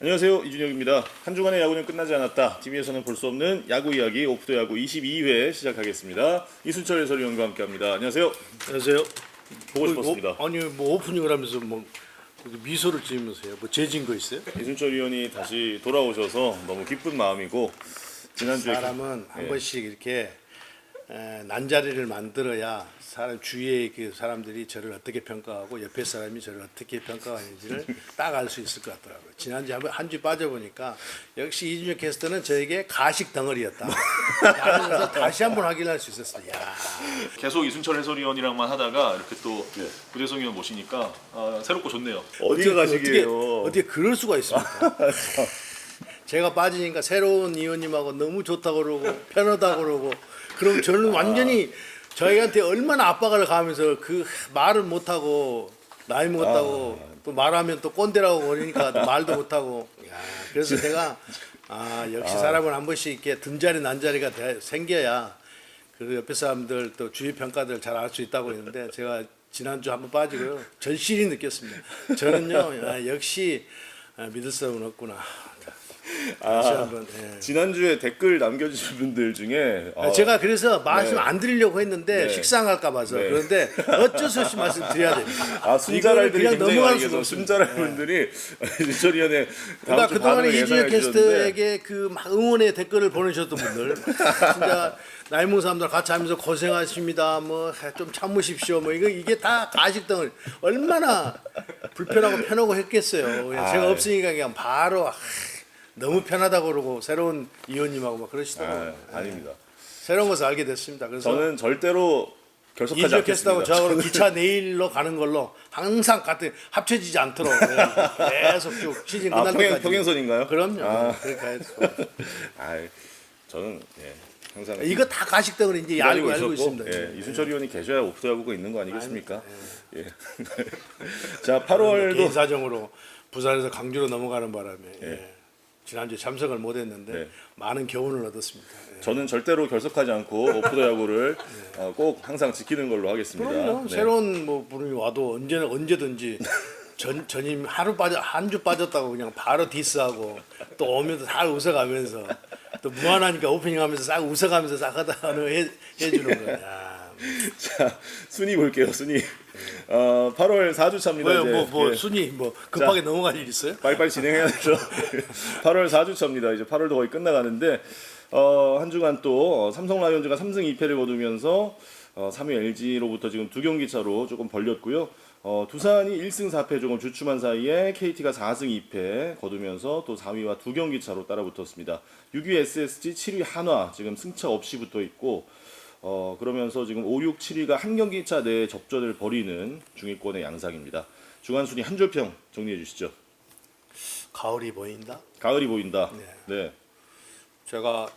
안녕하세요, 이준혁입니다. 한 주간의 야구는 끝나지 않았다. TV에서는 볼 수 없는 야구 이야기 오프더 야구 22회 시작하겠습니다. 이순철 해설위원과 함께합니다. 안녕하세요. 안녕하세요. 보고 싶었습니다. 아니 뭐 오프닝을 하면서 뭐 미소를 지으면서 해요. 뭐 죄진 거 있어요? 이순철 위원이 다시 돌아오셔서 너무 기쁜 마음이고 지난주에 사람은 한 번씩 이렇게 난자리를 만들어야 사람 주위의 그 사람들이 저를 어떻게 평가하고 옆에 사람이 저를 어떻게 평가하는지를 딱 알 수 있을 것 같더라고요. 지난주에 한 주 빠져보니까 역시 이준혁 캐스터는 저에게 가식 덩어리였다. 그래서 다시 한번 확인할 수 있었어요. 야. 계속 이순철 해설위원이랑만 하다가 이렇게 또 구대성 위원 모시니까 새롭고 좋네요. 어디가 가시게요? 어떻게 그럴 수가 있습니까? 제가 빠지니까 새로운 위원님하고 너무 좋다고 그러고 편하다고 그러고 그럼 저는 완전히 저희한테 얼마나 압박을 가하면서 그 말을 못하고 나이 먹었다고 또 말하면 또 꼰대라고 그러니까 말도 못하고 그래서 제가 역시 사람은 한 번씩 이렇게 든자리 난자리가 생겨야 그 옆에 사람들 또 주위 평가들 잘 알 수 있다고 했는데 제가 지난주 한번 빠지고요 절실히 느꼈습니다. 저는요 역시 믿을 사람은 없구나. 한번, 지난주에 댓글 남겨주신 분들 중에 제가 그래서 말씀 안 드리려고 했는데 식상할까 봐서 그런데 어쩔 수 없이 말씀드려야 됩니다. 순자랄들이 그냥 굉장히 넘어갈 많이 수가 계셔서 순자랄 분들이 이순철 위원의 그러니까 그동안에 이준혁 예상해 주셨는데 캐스터에게 그 막 응원의 댓글을 보내셨던 분들 진짜 나이 먹은 사람들 같이 하면서 고생하십니다. 뭐 좀 참으십시오. 뭐 이게 다 가식덩어리 얼마나 불편하고 편하고 했겠어요. 제가 없으니까 그냥 바로 너무 편하다고 그러고 새로운 위원님하고 막 그러시더라고요. 아닙니다. 새로운 것을 알게 됐습니다. 그래서 저는 절대로 결석하지 이준혁 캐스터하고 않겠습니다. 저하고 기차 내일로 가는 걸로 항상 같은 합쳐지지 않도록 계속 쭉 시즌 끝날 때까지. 평행선인가요? 그럼요. 그렇게 해서. 저는 항상 이거 다 가식덩어리 이제 알고 있습니다. 이순철 위원이 계셔야 오프더 야구가 있는 거 아니겠습니까? 예. 자, 8월도 개인 사정으로 부산에서 강주로 넘어가는 바람에 지난주에 참석을 못했는데 많은 교훈을 얻었습니다. 저는 절대로 결석하지 않고 오프더 야구를 꼭 항상 지키는 걸로 하겠습니다. 그럼요. 새로운 뭐 분이 와도 언제든지 전임 한 주 빠졌다고 그냥 바로 디스하고 또 오면서 다 웃어가면서 또 무한하니까 오프닝하면서 싹 웃어가면서 싹 하다 해주는 거야. 자, 순위 볼게요. 순위. 8월 4주 차입니다. 왜요? 순위 뭐 급하게 넘어갈 일 있어요? 빨리빨리 진행해야 되죠. 8월 4주 차입니다. 이제 8월도 거의 끝나가는데 한 주간 또 삼성 라이온즈가 3승 2패를 거두면서 3위 LG로부터 지금 2경기 차로 조금 벌렸고요. 두산이 1승 4패 조금 주춤한 사이에 KT가 4승 2패 거두면서 또 4위와 2경기 차로 따라붙었습니다. 6위 SSG, 7위 한화 지금 승차 없이 붙어 있고 그러면서 지금 5, 6, 7위가 한 경기 차 내에 접전을 벌이는 중위권의 양상입니다. 주간 순위 한 줄평 정리해 주시죠. 가을이 보인다. 가을이 보인다. 네. 제가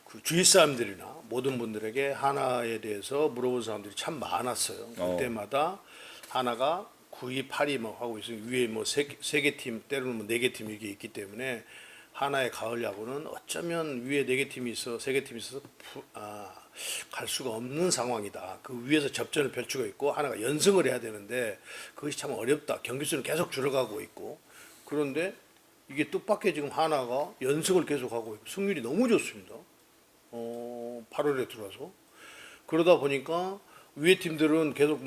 그 주위 사람들이나 모든 분들에게 하나에 대해서 물어본 사람들이 참 많았어요. 그때마다 하나가 9위, 8위 뭐 하고 있어요. 위에 뭐 세 개 팀, 때로는 뭐 4개 팀 이게 있기 때문에 하나의 가을 야구는 어쩌면 위에 4개 팀이 있어, 3개 팀이 있어서 갈 수가 없는 상황이다. 그 위에서 접전을 펼치고 있고 하나가 연승을 해야 되는데 그것이 참 어렵다. 경기 수는 계속 줄어가고 있고 그런데 이게 뜻밖의 지금 하나가 연승을 계속하고 있고 승률이 너무 좋습니다. 8월에 들어와서 그러다 보니까 위에 팀들은 계속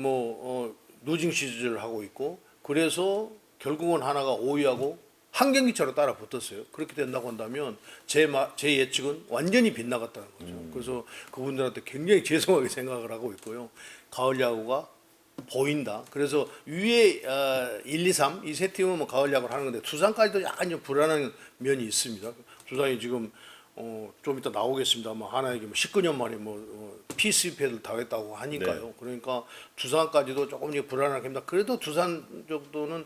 루징 시즌을 하고 있고 그래서 결국은 하나가 5위하고 한 경기 차로 따라 붙었어요. 그렇게 된다고 한다면 제 예측은 완전히 빗나갔다는 거죠. 그래서 그분들한테 굉장히 죄송하게 생각을 하고 있고요. 가을 야구가 보인다. 그래서 위에 1, 2, 3 이 세 팀은 뭐 가을 야구를 하는 건데 두산까지도 약간 좀 불안한 면이 있습니다. 두산이 지금 좀 이따 나오겠습니다. 하나에게 19년 만에 피스패를 당했다고 하니까요. 그러니까 두산까지도 조금 불안하게 합니다. 그래도 두산 정도는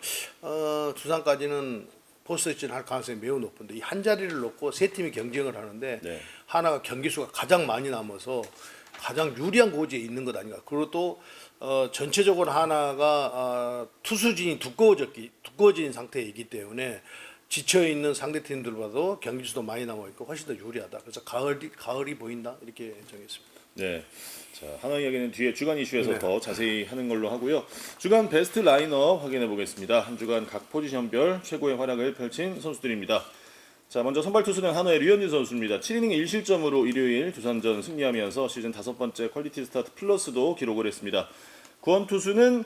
두산까지는 포스트시즌 할 가능성이 매우 높은데 이 한 자리를 놓고 세 팀이 경쟁을 하는데 하나가 경기 수가 가장 많이 남아서 가장 유리한 고지에 있는 것 아닌가. 그리고 또 전체적으로 하나가 투수진이 두꺼워진 상태에 있기 때문에 지쳐 있는 상대 팀들보다도 경기 수도 많이 남아 있고 훨씬 더 유리하다. 그래서 가을이 보인다 이렇게 정했습니다. 네. 자, 하나 이야기는 뒤에 주간 이슈에서 네. 더 자세히 하는 걸로 하고요. 주간 베스트 라인업 확인해 보겠습니다. 한 주간 각 포지션별 최고의 활약을 펼친 선수들입니다. 자, 먼저 선발 투수는 한화의 류현진 선수입니다. 7이닝 1실점으로 일요일 두산전 승리하면서 시즌 5번째 퀄리티 스타트 플러스도 기록을 했습니다. 구원 투수는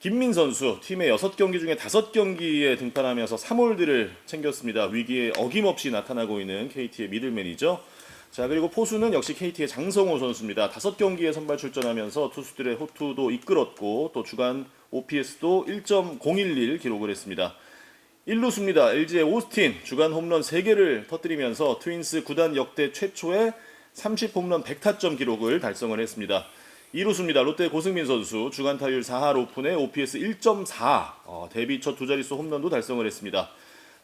김민 선수, 팀의 6경기 중에 5경기에 등판하면서 3홀드를 챙겼습니다. 위기에 어김없이 나타나고 있는 KT의 미들맨이죠. 자, 그리고 포수는 역시 KT의 장성호 선수입니다. 5경기에 선발 출전하면서 투수들의 호투도 이끌었고 또 주간 OPS도 1.011 기록을 했습니다. 1루수입니다. LG의 오스틴 주간 홈런 3개를 터뜨리면서 트윈스 구단 역대 최초의 30홈런 100타점 기록을 달성을 했습니다. 2루수입니다. 롯데 고승민 선수 주간 타율 4할 오픈에 OPS 1.4 데뷔 첫 두 자릿수 홈런도 달성을 했습니다.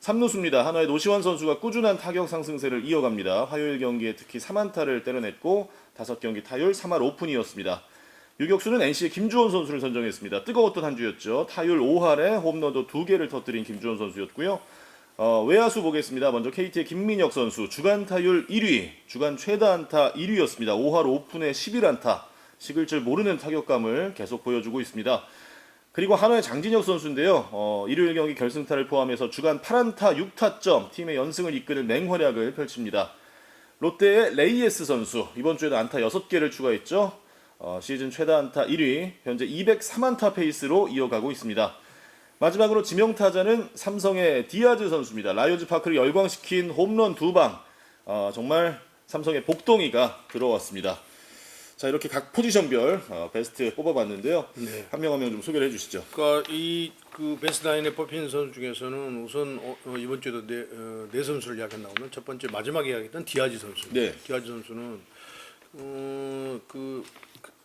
3루수입니다. 한화의 노시환 선수가 꾸준한 타격 상승세를 이어갑니다. 화요일 경기에 특히 3안타를 때려냈고 5경기 타율 3할 오픈이었습니다. 유격수는 NC의 김주원 선수를 선정했습니다. 뜨거웠던 한 주였죠. 타율 5할에 홈런도 2개를 터뜨린 김주원 선수였고요. 외야수 보겠습니다. 먼저 KT의 김민혁 선수 주간 타율 1위, 주간 최다 안타 1위였습니다. 5할 오픈에 11안타, 식을 줄 모르는 타격감을 계속 보여주고 있습니다. 그리고 한화의 장진혁 선수인데요. 일요일 경기 결승타를 포함해서 주간 8안타 6타점, 팀의 연승을 이끄는 맹활약을 펼칩니다. 롯데의 레이에스 선수, 이번 주에도 안타 6개를 추가했죠. 시즌 최다 안타 1위, 현재 203안타 페이스로 이어가고 있습니다. 마지막으로 지명타자는 삼성의 디아즈 선수입니다. 라이온즈 파크를 열광시킨 홈런 2방, 정말 삼성의 복덩이가 들어왔습니다. 자, 이렇게 각 포지션별 베스트 뽑아봤는데요. 네. 한 명 한 명 좀 소개를 해주시죠. 그러니까 그 베스트 나인에 뽑힌 선수 중에서는 우선 이번 주에도 네 선수를 이야기 나오면 첫 번째 마지막에 이야기했던 디아즈 선수. 네. 디아즈 선수는 그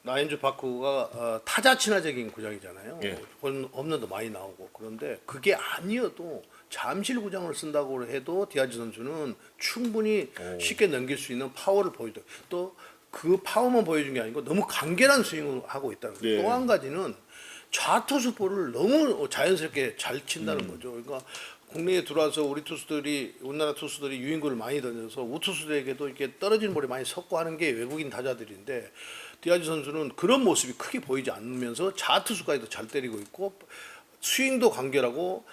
라이온즈 파크가 타자 친화적인 구장이잖아요. 예. 홈런도 많이 나오고 그런데 그게 아니어도 잠실 구장을 쓴다고 해도 디아즈 선수는 충분히 쉽게 넘길 수 있는 파워를 보이다. 또 그 파워만 보여준 게 아니고 너무 간결한 스윙을 하고 있다는 거예요. 네. 또 한 가지는 좌투수 볼을 너무 자연스럽게 잘 친다는 거죠. 그러니까 국내에 들어와서 우리나라 투수들이 유인구를 많이 던져서 우투수들에게도 이렇게 떨어지는 볼이 많이 섰고 하는 게 외국인 타자들인데 디아즈 선수는 그런 모습이 크게 보이지 않으면서 좌투수까지도 잘 때리고 있고 스윙도 간결하고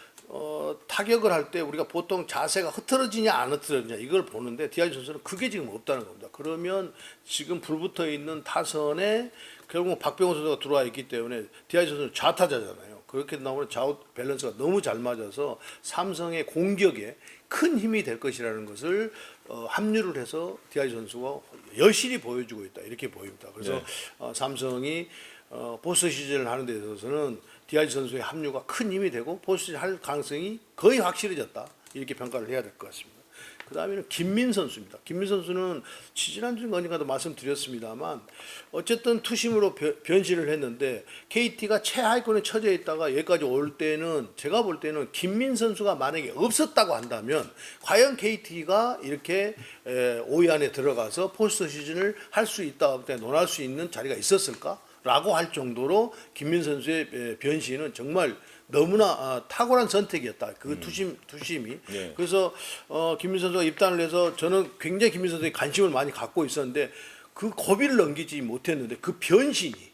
타격을 할 때 우리가 보통 자세가 흐트러지냐 안 흐트러지냐 이걸 보는데 디아즈 선수는 그게 지금 없다는 겁니다. 그러면 지금 불붙어 있는 타선에 결국 박병호 선수가 들어와 있기 때문에 디아즈 선수는 좌타자잖아요. 그렇게 나오면 좌우 밸런스가 너무 잘 맞아서 삼성의 공격에 큰 힘이 될 것이라는 것을 합류를 해서 디아즈 선수가 여실히 보여주고 있다 이렇게 보입니다. 그래서 네. 삼성이 포스트 시즌을 하는 데 있어서는 디아즈 선수의 합류가 큰 힘이 되고 포스트 시즌 할 가능성이 거의 확실해졌다 이렇게 평가를 해야 될 것 같습니다. 그 다음에는 김민 선수입니다. 김민 선수는 지난주 어딘가도 말씀드렸습니다만 어쨌든 투심으로 변신을 했는데 KT가 최하위권에 처져 있다가 여기까지 올 때는 제가 볼 때는 김민 선수가 만약에 없었다고 한다면 과연 KT가 이렇게 5위 안에 들어가서 포스트 시즌을 할 수 있다 논할 수 있는 자리가 있었을까? 라고 할 정도로 김민 선수의 변신은 정말 너무나 탁월한 선택이었다. 그 투심이. 네. 그래서 김민 선수가 입단을 해서 저는 굉장히 김민 선수에 관심을 많이 갖고 있었는데 그 고비를 넘기지 못했는데 그 변신이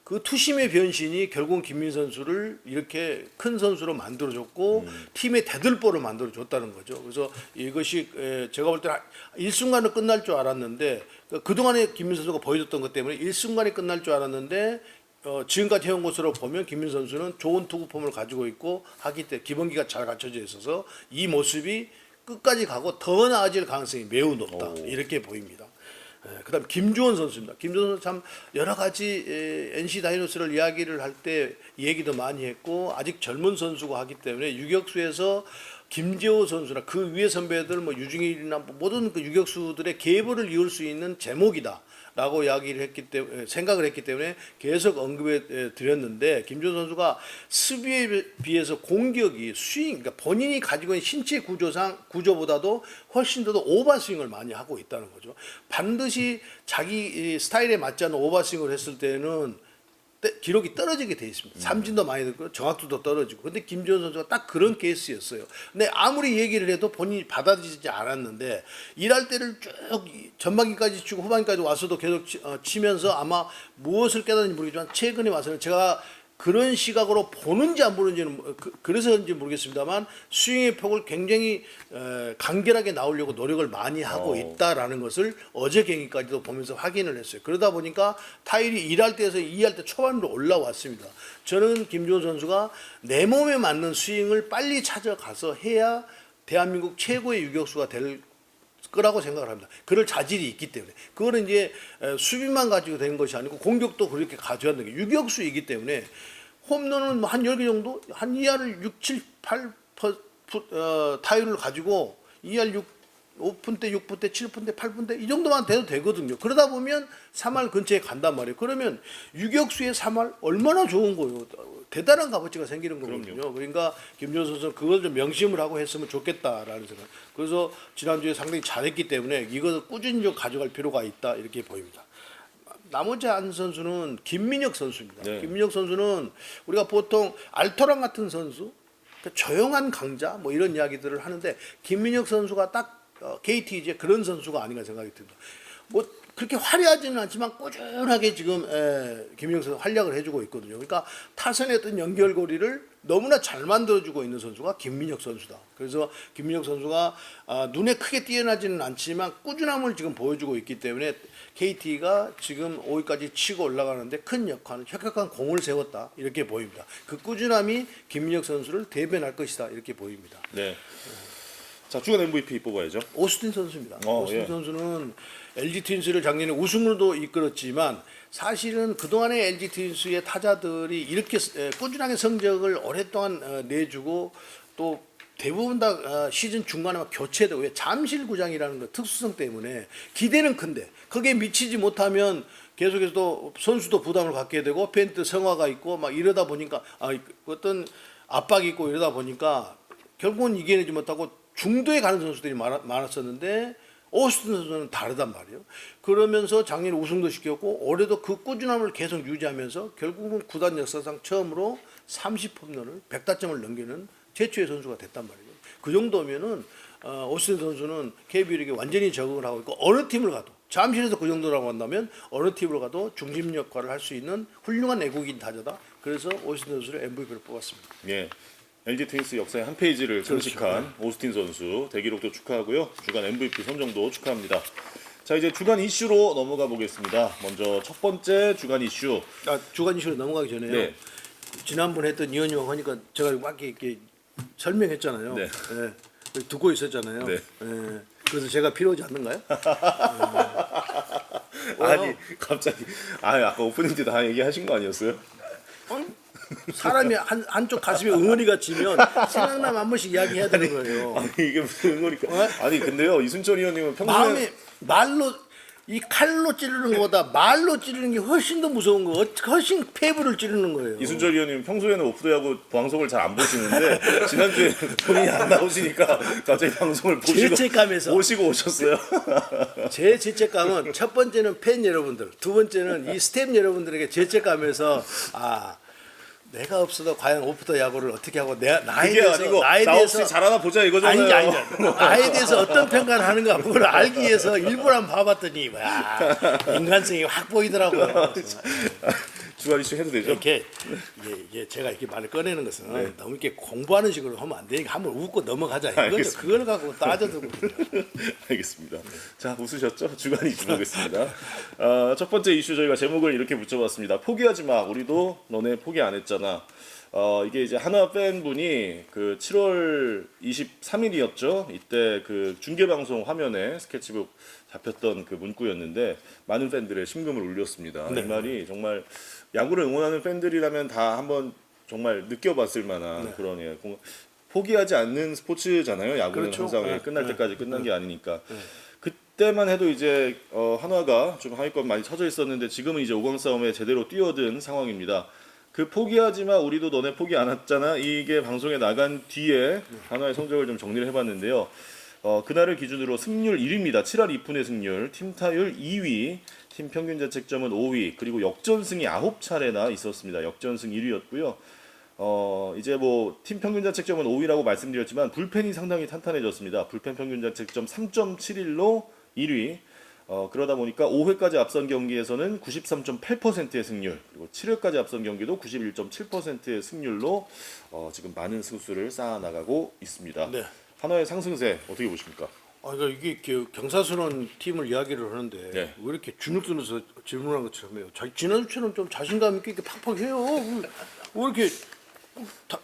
그 투심의 변신이 결국 김민 선수를 이렇게 큰 선수로 만들어줬고 팀의 대들보를 만들어줬다는 거죠. 그래서 이것이 제가 볼 때는 일순간에 끝날 줄 알았는데 그동안에 김민 선수가 보여줬던 것 때문에 일순간에 끝날 줄 알았는데 지금까지 해온 것으로 보면 김민 선수는 좋은 투구폼을 가지고 있고 하기 때문에 기본기가 잘 갖춰져 있어서 이 모습이 끝까지 가고 더 나아질 가능성이 매우 높다. 이렇게 보입니다. 그다음 김주원 선수입니다. 김주원 선수 참 여러 가지 NC 다이노스를 이야기를 할 때 얘기도 많이 했고 아직 젊은 선수가 하기 때문에 유격수에서 김재호 선수나 그 위에 선배들 뭐 유중일이나 모든 그 유격수들의 계보를 이을 수 있는 제목이다라고 이야기를 했기 때문에 생각을 했기 때문에 계속 언급해 드렸는데 김주원 선수가 수비에 비해서 공격이 스윙 그러니까 본인이 가지고 있는 신체 구조보다도 훨씬 더 오버 스윙을 많이 하고 있다는 거죠. 반드시 자기 스타일에 맞지 않는 오버 스윙을 했을 때는 기록이 떨어지게 돼 있습니다. 삼진도 많이 듣고 정확도도 떨어지고. 근데 김지현 선수가 딱 그런 케이스였어요. 근데 아무리 얘기를 해도 본인이 받아들이지 않았는데 일할 때를 쭉 전반기까지 치고 후반기까지 와서도 계속 치면서 아마 무엇을 깨달은지 모르겠지만 최근에 와서는 제가 그런 시각으로 보는지 안 보는지는 그래서인지 모르겠습니다만 스윙의 폭을 굉장히 간결하게 나오려고 노력을 많이 하고 있다라는 것을 어제 경기까지도 보면서 확인을 했어요. 그러다 보니까 타율이 1할 때에서 2할 때 초반으로 올라왔습니다. 저는 김주호 선수가 내 몸에 맞는 스윙을 빨리 찾아가서 해야 대한민국 최고의 유격수가 될 거라고 생각을 합니다. 그럴 자질이 있기 때문에. 그거는 이제 수비만 가지고 되는 것이 아니고 공격도 그렇게 가져야 하는 게 유격수이기 때문에 홈런은 뭐 한 10개 정도? 한 2할을 6, 7, 8 타율을 가지고 2할 6, 5분 대, 6분 대, 7분 대, 8분 대 이 정도만 돼도 되거든요. 그러다 보면 3할 근처에 간단 말이에요. 그러면 유격수의 3할 얼마나 좋은 거예요. 대단한 값어치가 생기는 거거든요. 그럼요. 그러니까 김주호 선수는 그걸 좀 명심을 하고 했으면 좋겠다라는 생각. 그래서 지난주에 상당히 잘했기 때문에 이것을 꾸준히 좀 가져갈 필요가 있다 이렇게 보입니다. 나머지 한 선수는 김민혁 선수입니다. 네. 김민혁 선수는 우리가 보통 알토란 같은 선수, 그러니까 조용한 강자 뭐 이런 이야기들을 하는데 김민혁 선수가 딱 KT 이제 그런 선수가 아닌가 생각이 듭니다. 뭐 그렇게 화려하지는 않지만 꾸준하게 지금 김민혁 선수 활약을 해주고 있거든요. 그러니까 타선의 어떤 연결고리를 너무나 잘 만들어주고 있는 선수가 김민혁 선수다. 그래서 김민혁 선수가 눈에 크게 뛰어나지는 않지만 꾸준함을 지금 보여주고 있기 때문에 KT가 지금 5위까지 치고 올라가는데 큰 역할을 혁혁한 공을 세웠다 이렇게 보입니다. 그 꾸준함이 김민혁 선수를 대변할 것이다 이렇게 보입니다. 네. 자, 주간 MVP 뽑아야죠. 오스틴 선수입니다. 오스틴 예. 선수는 LG 트윈스를 작년에 우승으로도 이끌었지만 사실은 그동안의 LG 트윈스의 타자들이 이렇게 꾸준하게 성적을 오랫동안 내주고 또 대부분 다 시즌 중간에 막 교체되고 왜 잠실구장이라는 그 특수성 때문에 기대는 큰데 거기에 미치지 못하면 계속해서 또 선수도 부담을 갖게 되고 팬들 성화가 있고 막 이러다 보니까 어떤 압박이 있고 이러다 보니까 결국은 이겨내지 못하고 중도에 가는 선수들이 많았었는데 오스틴 선수는 다르단 말이에요. 그러면서 작년에 우승도 시켰고 올해도 그 꾸준함을 계속 유지하면서 결국은 구단 역사상 처음으로 30홈런을 100타점을 넘기는 최초의 선수가 됐단 말이에요. 그 정도면은 오스틴 선수는 KBL에게 완전히 적응을 하고 있고 어느 팀을 가도 잠실에서 그 정도라고 한다면 어느 팀으로 가도 중심 역할을 할 수 있는 훌륭한 외국인 타자다. 그래서 오스틴 선수를 MVP로 뽑았습니다. 예. LG 트윈스 역사의 한 페이지를 장식한 오스틴 선수 대기록도 축하하고요. 주간 MVP 선정도 축하합니다. 자, 이제 주간 이슈로 넘어가 보겠습니다. 먼저 첫 번째 주간 이슈. 주간 이슈로 넘어가기 전에요. 네. 지난번에 했던 이현이와 하니까 제가 막 이렇게 설명했잖아요. 네. 예. 듣고 있었잖아요. 네. 예. 그래서 제가 필요하지 않는가요? 아니, 갑자기 아까 오프닝 때 다 얘기하신 거 아니었어요? 사람이 한쪽 가슴에 응어리가 지면 생각나면 한 번씩 이야기해야 되는 거예요. 아니, 이게 무슨 의미가? 아니, 근데요, 이순철 의원님은 평소에 마음이 말로 이 칼로 찌르는 것보다 말로 찌르는 게 훨씬 더 무서운 거, 훨씬 폐부를 찌르는 거예요. 이순철 의원님 평소에는 오프데이하고 방송을 잘 안 보시는데 지난주에 본인이 안 나오시니까 갑자기 방송을 죄책감에서. 보시고 오셨어요. 제 죄책감은 첫 번째는 팬 여러분들, 두 번째는 이 스태프 여러분들에게 죄책감에서 내가 없어도 과연 오프더 야구를 어떻게 하고 나에 그게 대해서 아니고 나에 나 대해서 없이 잘하나 보자 이거잖아요. 아니지 나에 대해서 어떤 평가를 하는가 그걸 알기 위해서 일부러 한번 봐봤더니 인간성이 확 보이더라고요. 주간 이슈 해도 되죠? 이게 제가 이렇게 말을 꺼내는 것은 너무 이렇게 공부하는 식으로 하면 안 되니까 한번 웃고 넘어가자 이거죠. 그걸 갖고 따져두고. 알겠습니다. 자, 웃으셨죠? 주간 이슈 보겠습니다. 첫 번째 이슈 저희가 제목을 이렇게 붙여봤습니다. 포기하지 마. 우리도 너네 포기 안 했잖아. 이게 이제 한화 팬분이 그 7월 23일이었죠. 이때 그 중계 방송 화면에 스케치북 잡혔던 그 문구였는데 많은 팬들의 심금을 울렸습니다. 네. 이 말이 정말 야구를 응원하는 팬들이라면 다 한번 정말 느껴봤을 만한 그런 포기하지 않는 스포츠잖아요. 야구는 그렇죠. 항상 끝날 때까지 끝난 게 아니니까. 그때만 해도 이제 한화가 좀 하위권 많이 쳐져 있었는데 지금은 이제 5강 싸움에 제대로 뛰어든 상황입니다. 그 포기하지마 우리도 너네 포기 안 했잖아 이게 방송에 나간 뒤에 한화의 성적을 좀 정리를 해봤는데요. 그날을 기준으로 승률 1위입니다. 7할 2푼의 승률, 팀 타율 2위, 팀 평균 자책점은 5위, 그리고 역전승이 9차례나 있었습니다. 역전승 1위였고요. 이제 뭐 팀 평균 자책점은 5위라고 말씀드렸지만 불펜이 상당히 탄탄해졌습니다. 불펜 평균 자책점 3.71로 1위. 그러다 보니까 5회까지 앞선 경기에서는 93.8%의 승률, 그리고 7회까지 앞선 경기도 91.7%의 승률로 지금 많은 승수를 쌓아나가고 있습니다. 네. 한화의 상승세 어떻게 보십니까? 그러니까 이게 경사스러운 팀을 이야기를 하는데 네. 왜 이렇게 주눅들어서 질문한 것처럼 해요. 지난주처럼 좀 자신감 있게 이렇게 팍팍 해요. 왜 이렇게 다,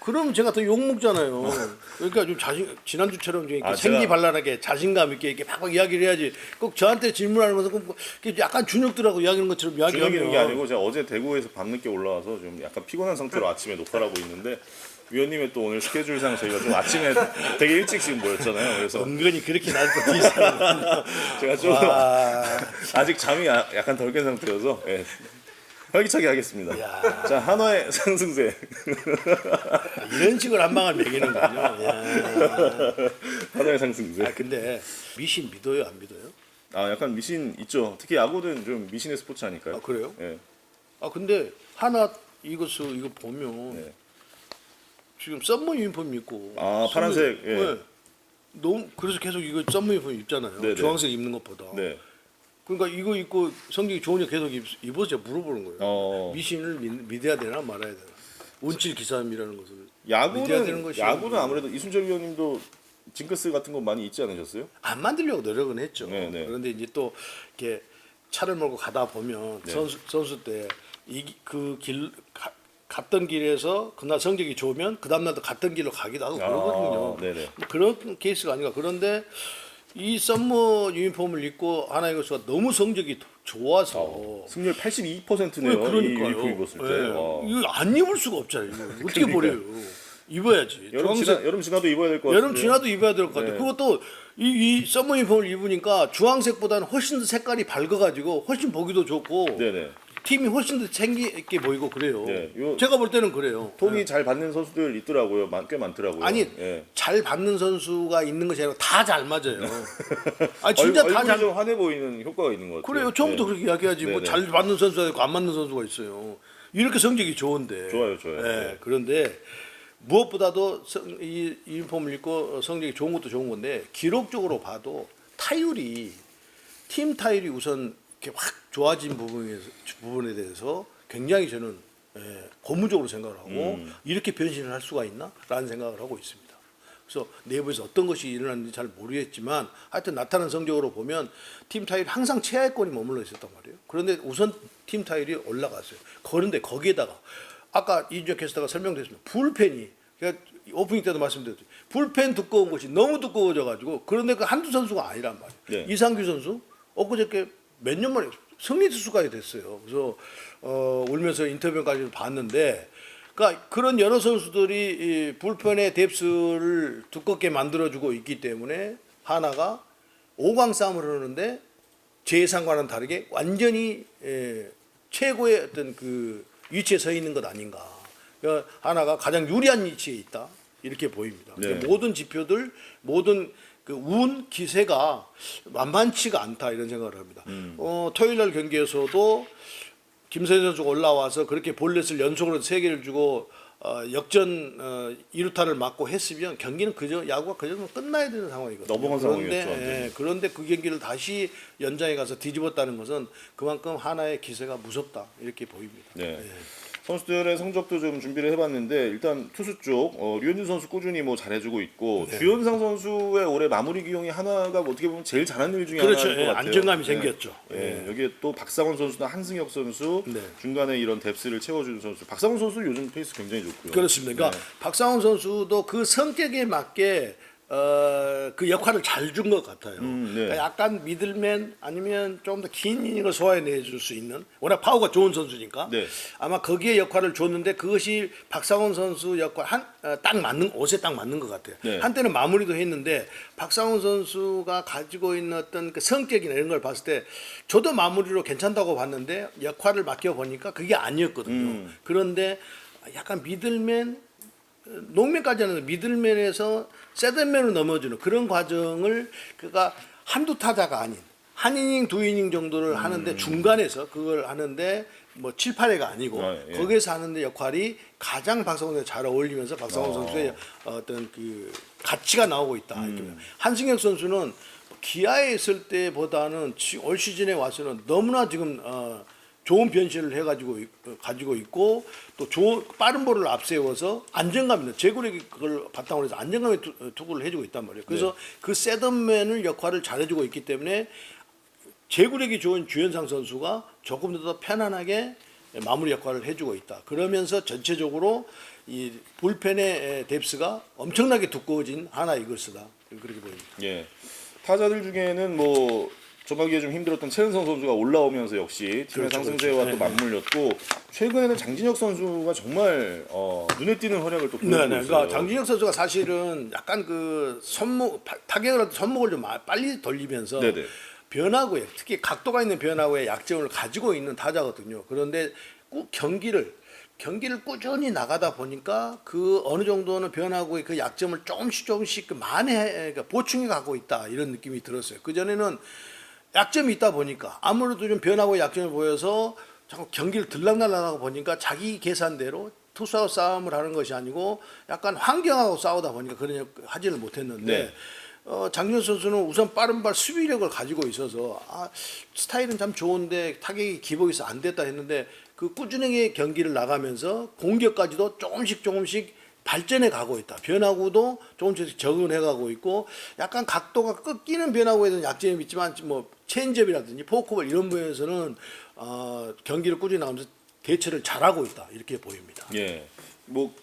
그러면 제가 더 욕 먹잖아요. 그러니까 좀 지난주처럼 좀 이렇게 생기발랄하게 자신감 있게 이렇게 팍팍 이야기를 해야지. 꼭 저한테 질문하는 것은 꼭 약간 준혁들하고 이야기하는 것처럼 이야기하면. 준혁이는 게 아니고 제가 어제 대구에서 밤늦게 올라와서 좀 약간 피곤한 상태로 아침에 녹화를 하고 있는데 위원님의 또 오늘 스케줄상 저희가 좀 아침에 되게 일찍 지금 모였잖아요. 그래서 은근히 그렇게 나한테 뒤집어. 제가 좀 아직 잠이 약간 덜 깬 상태여서 활기차게 하겠습니다. 자, 한화의 상승세. 이런 식으로 한 방을 매기는군요. 한화의 상승세. 근데 미신 믿어요, 안 믿어요? 약간 미신 있죠. 특히 야구는 좀 미신의 스포츠 아닐까요? 그래요? 예. 근데 하나 이거 보면 네. 지금 썸머 유니폼 입고 파란색. 예. 네. 너무 그래서 계속 이거 썸머 유니폼 입잖아요. 네네. 주황색 입는 것보다. 네. 그러니까 이거 입고 성적이 좋으니까 계속 입어서 물어보는 거예요. 미신을 믿어야 되나 말아야 되나? 운칠 기사임이라는 것을 믿어야 되는 것이 야구는 아무래도 이순철 위원님도 징크스 같은 거 많이 있지 않으셨어요? 안 만들려고 노력은 했죠. 네네. 그런데 이제 또 이렇게 차를 몰고 가다 보면 네. 선수 때 갔던 길에서 그날 성적이 좋으면 그 다음날도 갔던 길로 가기도 하고 그러거든요. 네네. 뭐 그런 케이스가 아닌가. 그런데 이 썸머 유니폼을 입고 하나 이것가 너무 성적이 좋아서 승률 82%네요. 그러니까요. 이 유니폼 입었을 때. 이거 안 입을 수가 없잖아요. 이거. 어떻게 버려요? 입어야지. 여름 지나도 입어야 될 것 같아요. 여름 지나도 입어야 될 것 같아요. 네. 그리고 또 이 썸머 유니폼을 입으니까 주황색보다는 훨씬 더 색깔이 밝아가지고 훨씬 보기도 좋고 네네. 팀이 훨씬 더 생기 있게 보이고 그래요. 네, 제가 볼 때는 그래요. 톤이 잘 받는 선수들 있더라고요. 꽤 많더라고요. 아니 예. 잘 받는 선수가 있는 것이 아니라 다 잘 맞아요. 진짜 다 얼굴이 잘. 좀 환해 보이는 효과가 있는 것 같아요. 그래요. 처음부터 네. 그렇게 이야기하지. 뭐 네네. 잘 받는 선수가 있고 안 맞는 선수가 있어요. 이렇게 성적이 좋은데. 좋아요. 예, 네. 그런데 무엇보다도 이 유니폼을 입고 성적이 좋은 것도 좋은 건데 기록적으로 봐도 팀 타율이 우선 이렇게 확 좋아진 부분에 대해서 굉장히 저는 고무적으로 생각을 하고 이렇게 변신을 할 수가 있나라는 생각을 하고 있습니다. 그래서 내부에서 어떤 것이 일어났는지 잘 모르겠지만 하여튼 나타난 성적으로 보면 팀 타율이 항상 최하위권이 머물러 있었단 말이에요. 그런데 우선 팀 타율이 올라갔어요. 그런데 거기에다가 아까 이준혁 캐스터가 설명드렸습니다. 불펜이 그러니까 오프닝 때도 말씀드렸죠. 불펜 두꺼운 것이 너무 두꺼워져가지고 그런데 그 한두 선수가 아니란 말이에요. 네. 이상규 선수 엊그저께 몇 년 만에 승리 투수까지 됐어요. 그래서 울면서 인터뷰까지 봤는데, 그러니까 그런 여러 선수들이 이 불펜의 뎁스를 두껍게 만들어주고 있기 때문에 하나가 5강 싸움을 하는데 제 예상과는 다르게 완전히 최고의 어떤 그 위치에 서 있는 것 아닌가. 그러니까 하나가 가장 유리한 위치에 있다 이렇게 보입니다. 네. 모든 지표들, 모든 그 운 기세가 만만치가 않다 이런 생각을 합니다. 토요일 날 경기에서도 김선희 선수가 올라와서 그렇게 볼넷을 연속으로 3개를 주고 역전 2루타를 맞고 했으면 경기는 야구가 그 정도 끝나야 되는 상황이거든요. 넘어간 상황이었죠. 그런데 그 경기를 다시 연장에 가서 뒤집었다는 것은 그만큼 하나의 기세가 무섭다 이렇게 보입니다. 네. 선수들의 성적도 좀 준비를 해봤는데 일단 투수 쪽 류현진 선수 꾸준히 뭐 잘해주고 있고 주현상 선수의 올해 마무리 기용이 하나가 어떻게 보면 제일 잘하는 일 중에 그렇죠. 하나일 것 같아요. 안정감이 생겼죠. 여기에 또 박상원 선수나 한승혁 선수 중간에 이런 뎁스를 채워주는 선수. 박상원 선수 요즘 페이스 굉장히 좋고요. 그렇습니다. 그러니까 박상원 선수도 그 성격에 맞게 그 역할을 잘 준 것 같아요. 그러니까 약간 미들맨 아니면 좀 더 긴 이닝을 소화해내 줄 수 있는 워낙 파워가 좋은 선수니까 아마 거기에 역할을 줬는데 그것이 박상원 선수 역할 딱 맞는 옷에 딱 맞는 것 같아요. 한때는 마무리도 했는데 박상원 선수가 가지고 있는 어떤 그 성격이나 이런 걸 봤을 때 저도 마무리로 괜찮다고 봤는데 역할을 맡겨 보니까 그게 아니었거든요. 그런데 약간 미들맨 농맨까지는 미들맨에서 세든맨으로 넘어주는 그런 과정을 그가 한두 타자가 아닌 한 이닝 두 이닝 정도를 하는데 중간에서 그걸 하는데 뭐 7, 8회가 아니고 예. 거기에서 하는데 역할이 가장 박성훈에 잘 어울리면서 박성훈 선수의 어떤 그 가치가 나오고 있다. 한승혁 선수는 기아에 있을 때보다는 올 시즌에 와서는 너무나 지금 좋은 변신을 해가지고 가지고 있고 또 좋은 빠른 볼을 앞세워서 안정감 있는 제구력이 그걸 바탕으로 해서 안정감의 투구를 해주고 있단 말이에요. 그래서 그 세던맨을 역할을 잘해주고 있기 때문에 제구력이 좋은 주현상 선수가 조금 더 편안하게 마무리 역할을 해주고 있다. 그러면서 전체적으로 이 불펜의 뎁스가 엄청나게 두꺼워진 하나 이글스다. 그렇게 보입니다. 예. 타자들 중에는 뭐 전반기에 좀 힘들었던 최은성 선수가 올라오면서 역시 팀의 그렇죠, 상승세와 그렇죠. 또 맞물렸고 최근에는 장진혁 선수가 정말 눈에 띄는 활약을 또 보여주고 네, 있어요. 그러니까 장진혁 선수가 사실은 약간 그 타격을 할 때 손목을 좀 빨리 돌리면서 네네. 변화구에 특히 각도가 있는 변화구에 약점을 가지고 있는 타자거든요. 그런데 꼭 경기를 꾸준히 나가다 보니까 그 어느 정도는 변화구의 그 약점을 조금씩 그 그러니까 보충해 가고 있다 이런 느낌이 들었어요. 그 전에는 약점이 있다 보니까 아무래도 좀 변화구의 약점을 보여서 자꾸 경기를 들락날락하고 보니까 자기 계산대로 투수하고 싸움을 하는 것이 아니고 약간 환경하고 싸우다 보니까 그런 하지를 못했는데. 네. 장준호 선수는 우선 빠른 발 수비력을 가지고 있어서 스타일은 참 좋은데 타격이 기복에서 안 됐다 했는데 그 꾸준하게 경기를 나가면서 공격까지도 조금씩 발전해 가고 있다. 변화구도 조금씩 적응해 가고 있고 약간 각도가 꺾이는 변화구에 대한 약점이 있지만 뭐 체인지업이라든지 포크볼 이런 부분에서는 경기를 꾸준히 나가면서 대처를 잘하고 있다. 이렇게 보입니다. 예. 뭐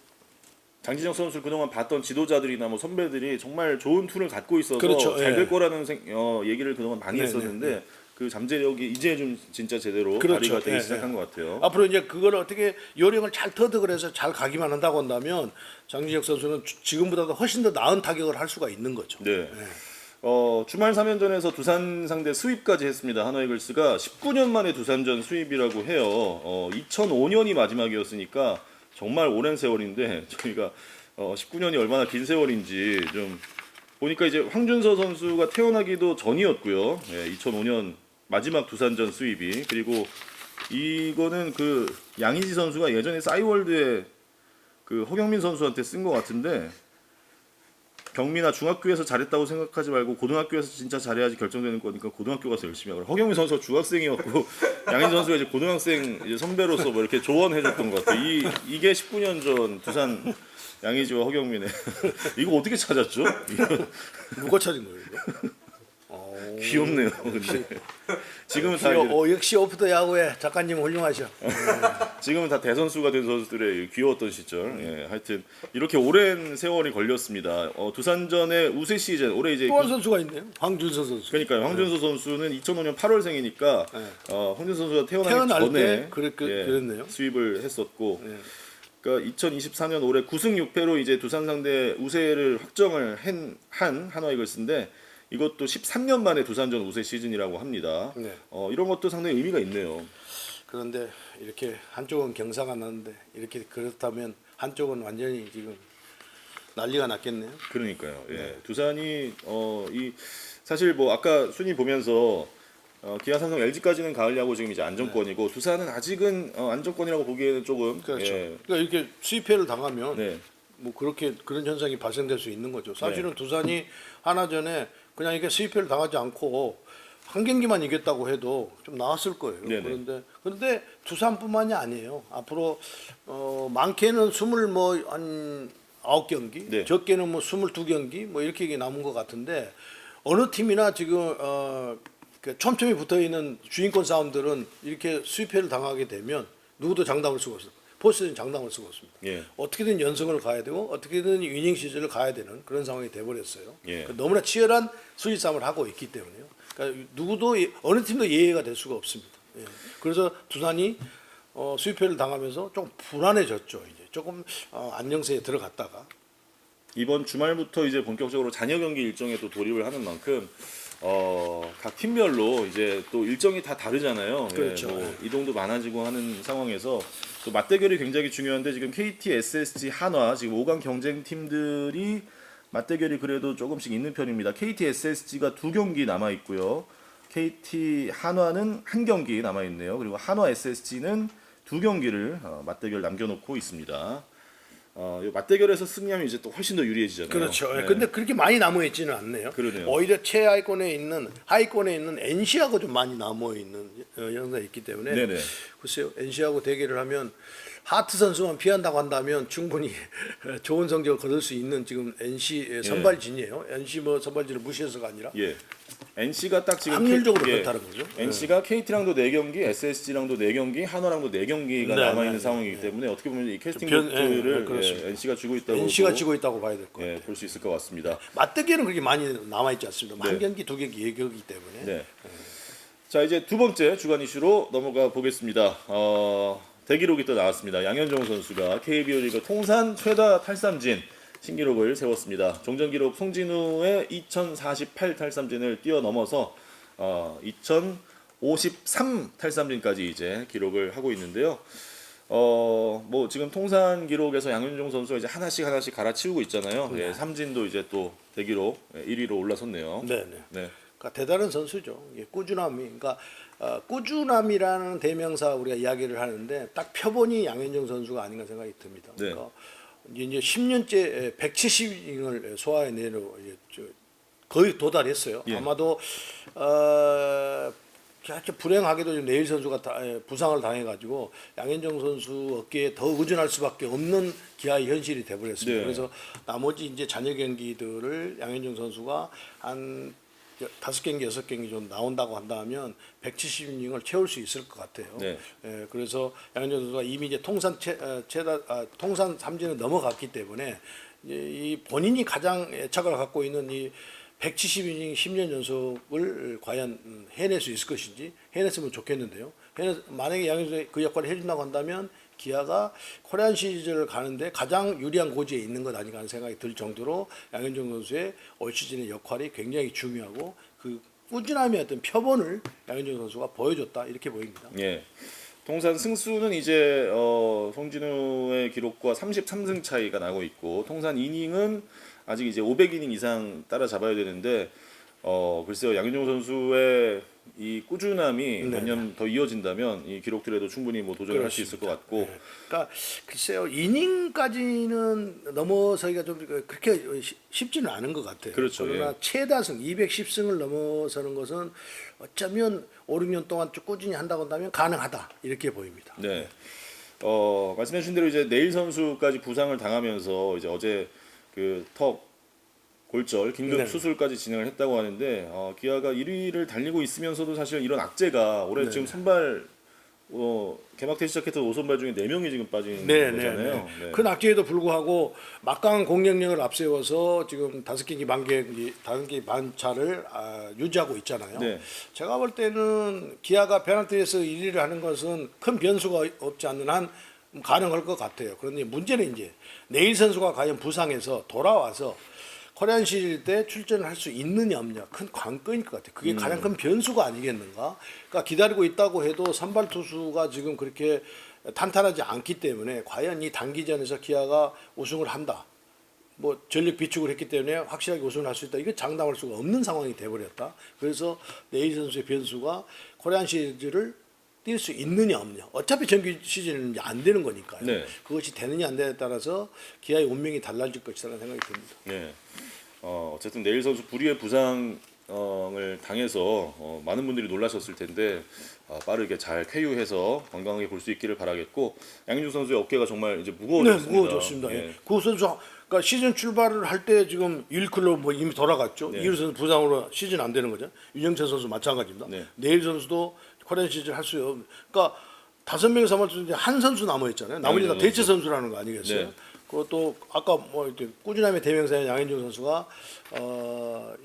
장진혁 선수를 그동안 봤던 지도자들이나 뭐 선배들이 정말 좋은 툴을 갖고 있어서 그렇죠. 잘 될 예. 거라는 얘기를 그동안 많이 네, 했었는데 네, 네. 그 잠재력이 이제 좀 진짜 제대로 그렇죠. 발휘가 되기 예, 시작한 예. 것 같아요. 앞으로 이제 그걸 어떻게 요령을 잘 터득을 해서 잘 가기만 한다고 한다면 장진혁 선수는 지금보다도 훨씬 더 나은 타격을 할 수가 있는 거죠. 네. 주말 3연전에서 두산 상대 스윕까지 했습니다. 하나이글스가 19년 만에 두산전 수입이라고 해요. 2005년이 마지막이었으니까 정말 오랜 세월인데 저희가 19년이 얼마나 긴 세월인지 좀 보니까 이제 황준서 선수가 태어나기도 전이었고요. 2005년 마지막 두산전 수입이 그리고 이거는 그 양의지 선수가 예전에 싸이월드에 그 허경민 선수한테 쓴 것 같은데 경민아 중학교에서 잘했다고 생각하지 말고 고등학교에서 진짜 잘해야지 결정되는 거니까 고등학교 가서 열심히 하고 허경민 선수가 중학생이었고 양희지 선수가 이제 고등학생 이제 선배로서 뭐 이렇게 조언해줬던 것 같아요. 이게 19년 전 두산 양희지와 허경민의 이거 어떻게 찾았죠? 누가 찾은 거예요, 이거? 귀엽네요. 근데 지금은 다 이제, 역시 오프 더 야구의 작가님 훌륭하셔. 지금은 다 대선수가 된 선수들의 귀여웠던 시절. 예, 하여튼 이렇게 오랜 세월이 걸렸습니다. 두산전의 우세 시즌 올해 이제 또 한 선수가 있네요. 황준서 선수. 그러니까요. 황준수 선수는 2005년 8월생이니까 황준수 선수가 태어나기 태어날 전에 때 그랬네요. 수입을 했었고 네. 그러니까 2024년 올해 9승 6패로 이제 두산 상대 우세를 확정을 한 한화이글스인데 이것도 13년 만에 두산전 우세 시즌이라고 합니다. 네. 이런 것도 상당히 의미가 있네요. 그런데 이렇게 한쪽은 경사가 나는데 이렇게 그렇다면 한쪽은 완전히 지금 난리가 났겠네요. 그러니까요. 예. 두산이 이 사실 뭐 아까 순위 보면서 기아, 삼성, LG까지는 가을 야구 지금 이제 안정권이고 두산은 아직은 안정권이라고 보기에는 조금 그렇죠. 예. 그러니까 이렇게 수입회를 당하면 네. 뭐 그렇게 그런 현상이 발생될 수 있는 거죠. 사실은 네. 두산이 하나전에 그냥 이게 수입회를 당하지 않고 한 경기만 이겼다고 해도 좀 나았을 거예요. 네네. 그런데 두산뿐만이 아니에요. 앞으로 많게는 20한 9경기, 네. 적게는 뭐 22경기 뭐 이렇게 남은 것 같은데 어느 팀이나 지금 그 촘촘히 붙어 있는 주인권 싸움들은 이렇게 수입회를 당하게 되면 누구도 장담을 쓰고 없어요. 포스는 장담을 쓰고 없습니다. 예. 어떻게든 연승을 가야 되고 어떻게든 위닝 시즌을 가야 되는 그런 상황이 돼버렸어요. 예. 너무나 치열한 수위 싸움을 하고 있기 때문에요. 그러니까 누구도 어느 팀도 예외가 될 수가 없습니다. 예. 그래서 두산이 수입회를 당하면서 좀 불안해졌죠. 이제 조금 안정세에 들어갔다가 이번 주말부터 이제 본격적으로 잔여 경기 일정에 또 돌입을 하는 만큼 각 팀별로 이제 또 일정이 다 다르잖아요. 그렇죠. 예, 뭐 이동도 많아지고 하는 상황에서 또 맞대결이 굉장히 중요한데 지금 KT, SSG, 한화 지금 5강 경쟁 팀들이 맞대결이 그래도 조금씩 있는 편입니다. KT, SSG가 2경기 남아 있고요. KT, 한화는 1경기 남아 있네요. 그리고 한화, SSG는 2경기를 맞대결 남겨놓고 있습니다. 이 맞대결에서 승리하면 이제 또 훨씬 더 유리해지잖아요. 그렇죠. 네. 근데 그렇게 많이 남아 있지는 않네요. 그러네요. 오히려 하위권에 있는 NC하고 좀 많이 남아 있는 현상이 있기 때문에 네네. 글쎄요. NC하고 대결을 하면 하트 선수만 피한다고 한다면 충분히 좋은 성적을 거둘 수 있는 지금 NC 선발진이에요. NC 뭐 선발진을 무시해서가 아니라 예. NC가 딱 지금 확률적으로 그렇다는 거죠. NC가 KT랑도 4경기, SSG랑도 4경기, 한화랑도 4경기가 네, 남아 있는 네, 상황이기 때문에 어떻게 보면 이 캐스팅 변- 보트를 그렇습니다. NC가 쥐고 있다고 NC가 지고 있다고 봐야 될 것 같아요. 볼 수 있을 것 같습니다. 맞대결은 그렇게 많이 남아 있지 않습니다. 네. 한 경기, 두 경기 예격이기 때문에. 네. 자 이제 두 번째 주간 이슈로 넘어가 보겠습니다. 대기록이 또 나왔습니다. 양현종 선수가 KBO 리그 통산 최다 탈삼진 신기록을 세웠습니다. 종전 기록 송진우의 2048 탈삼진을 뛰어넘어서 2053 탈삼진까지 이제 기록을 하고 있는데요. 뭐 지금 통산 기록에서 양현종 선수가 이제 하나씩 갈아치우고 있잖아요. 예, 삼진도 이제 또 대기록 1위로 올라섰네요. 네, 네. 네. 그러니까 대단한 선수죠. 이게 꾸준함이. 그러니까 꾸준함이라는 대명사 우리가 이야기를 하는데 딱 표본이 양현종 선수가 아닌가 생각이 듭니다. 네. 그러니까 이제 10년째 170인을 소화해내로 거의 도달했어요. 예. 아마도 아주 불행하게도 지금 내일 선수가 부상을 당해가지고 양현종 선수 어깨에 더 의존할 수밖에 없는 기아의 현실이 돼버렸습니다. 네. 그래서 나머지 이제 잔여 경기들을 양현종 선수가 한 5경기, 6경기 좀 나온다고 한다면 170이닝을 채울 수 있을 것 같아요. 네. 예, 그래서 양현종 선수가 이미 이제 통산 삼진을 넘어갔기 때문에 이제 이 본인이 가장 애착을 갖고 있는 이 170이닝 10년 연속을 과연 해낼 수 있을 것인지 해냈으면 좋겠는데요. 만약에 양현종 선수가 그 역할을 해준다고 한다면 기아가 코리안 시리즈를 가는데 가장 유리한 고지에 있는 것 아닌가 하는 생각이 들 정도로 양현종 선수의 올 시즌의 역할이 굉장히 중요하고 그 꾸준함의 어떤 표본을 양현종 선수가 보여줬다 이렇게 보입니다. 예. 통산 승수는 이제 송진우의 기록과 33승 차이가 나고 있고 통산 이닝은 아직 이제 500이닝 이상 따라잡아야 되는데 글쎄요 양현종 선수의 이 꾸준함이 몇 년 더 이어진다면 이 기록들에도 충분히 뭐 도전을 할 수 있을 것 같고. 네. 그러니까 글쎄요 이닝까지는 넘어서기가 좀 그렇게 쉽지는 않은 것 같아요. 그렇죠, 그러나 예. 최다승 210승을 넘어서는 것은 어쩌면 5, 6년 동안 쭉 꾸준히 한다고 한다면 가능하다 이렇게 보입니다. 네. 말씀해주신 대로 이제 네일 선수까지 부상을 당하면서 이제 어제 그 턱 골절 긴급 네. 수술까지 진행을 했다고 하는데 기아가 1위를 달리고 있으면서도 사실 이런 악재가 올해 네. 지금 선발 개막 때 시작했던 5선발 중에 4명이 지금 빠진 거잖아요. 네. 큰 악재에도 불구하고 막강한 공격력을 앞세워서 지금 5경기 반 차를 유지하고 있잖아요. 네. 제가 볼 때는 기아가 페널티에서 1위를 하는 것은 큰 변수가 없지 않는 한 가능할 것 같아요. 그런데 문제는 이제 내일 선수가 과연 부상해서 돌아와서 코리안 시리즈 때 출전을 할 수 있느냐 없느냐 큰 관건일 것 같아요. 그게 가장 큰 변수가 아니겠는가. 그러니까 기다리고 있다고 해도 선발 투수가 지금 그렇게 탄탄하지 않기 때문에 과연 이 단기전에서 기아가 우승을 한다. 뭐 전력 비축을 했기 때문에 확실하게 우승을 할 수 있다. 이거 장담할 수가 없는 상황이 돼버렸다. 그래서 내일 선수의 변수가 코리안 시리즈를 뛸 수 있느냐 없느냐. 어차피 정규 시즌은 이제 안 되는 거니까요. 네. 그것이 되느냐 안 되느냐에 따라서 기아의 운명이 달라질 것이라는 생각이 듭니다. 네. 어쨌든 내일 선수 불의의 부상을 당해서 많은 분들이 놀라셨을 텐데 빠르게 잘 쾌유해서 건강하게 볼 수 있기를 바라겠고 양현종 선수의 어깨가 정말 이제 무거워졌습니다. 네, 무거워졌습니다. 예. 그 선수 그러니까 시즌 출발을 할 때 지금 1클로 뭐 이미 돌아갔죠. 네. 이일 선수 부상으로 시즌 안 되는 거죠. 윤영철 선수 마찬가지입니다. 네. 내일 선수도 코리안 시즌 할 수 없. 그러니까 5명의 선발 중에 한 선수 남아 있잖아요. 나머지 다 양현종 대체 선수라는 거 아니겠어요? 네. 그리고 또 아까 뭐 이렇게 꾸준함의 대명사인 양현종 선수가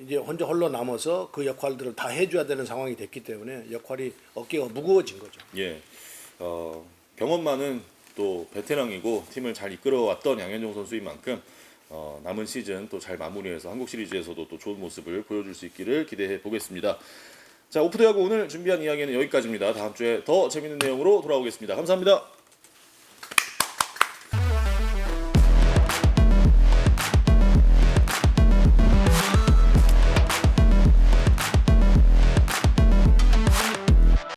이제 혼자 홀로 남아서 그 역할들을 다 해줘야 되는 상황이 됐기 때문에 역할이 어깨가 무거워진 거죠. 예. 경험 많은 또 베테랑이고 팀을 잘 이끌어왔던 양현종 선수인 만큼 남은 시즌 또 잘 마무리해서 한국 시리즈에서도 또 좋은 모습을 보여줄 수 있기를 기대해 보겠습니다. 자, 오프대하고 오늘 준비한 이야기는 여기까지입니다. 다음 주에 더 재밌는 내용으로 돌아오겠습니다. 감사합니다.